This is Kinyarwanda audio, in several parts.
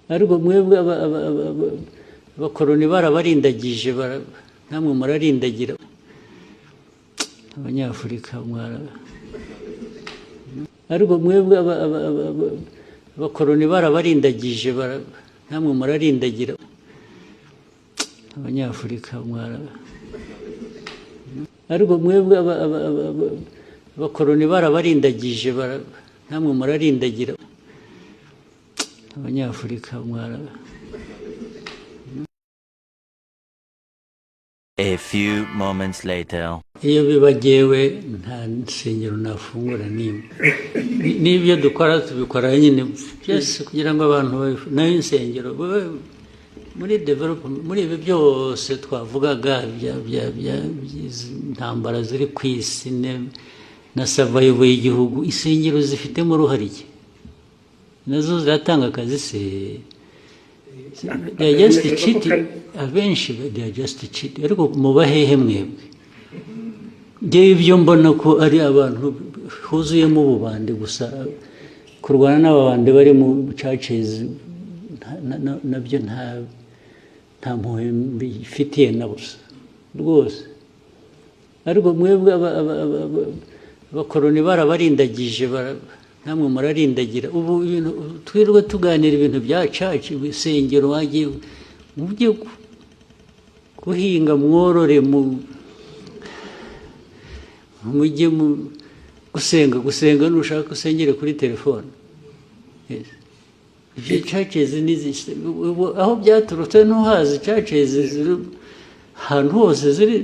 ariko mwebwe abakoroni barabarindagije namwe murarindagira abanyafurika ariko mwebwe abakoroni barabarindagije namwe murarindagira abanyafurika ariko mwebwe abakoroni barabarindagije namwe murarindagira abanyafurika A few moments later. Iyo bibagewe nta nsengero nafungura n'ibyo dukora tubikora nyine byose kugira ngo abantu nayo insengero muri development muri ibi byose twavugaga intambara ziri ku isi na survival y'igihugu insengero zifitemo uruhare nazo ziratanga akazi se they are just cheating abenshi they are just cheating ariko mubahehe mwebwe ngewe ibyo mbona ko ari abantu huzuyemo ububande gusa kurwana n'ababande bari mu churches nabyo nta mpuhwe mbifitiye na busa rwose ariko mwebwe abakoroni barabarindagije namwe murarindagira ubu ibintu twirwe tuganira ibintu bya church bisengero wagiye mubye guhinga mworore mujye gusenga nushaka usengere kuri telefone ibyo churches aho byaturutse ntuhazi churches ahantu hose ziri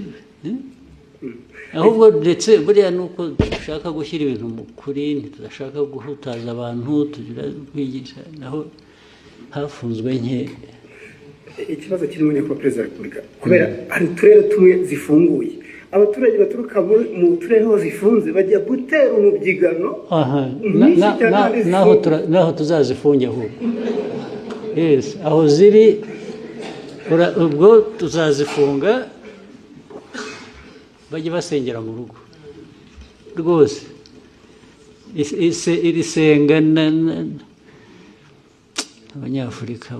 ahubwo ndetse buriya nuko dushaka gushyira ibintu mu kuri ntitudashaka guhutaza abantu tugira kwigisha naho hafunzwe nke ikibazo kirimo nyakubahwa perezida wa repubulika kubera hari uturere tumwe zifunguye abaturage baturuka mu turere ho zifunze bajya gutera umubyigano naho tuzazifunge ahubwo yes aho ziri ubwo tuzazifunga bajye basengera mu rugo rwose iri senga abanyafurika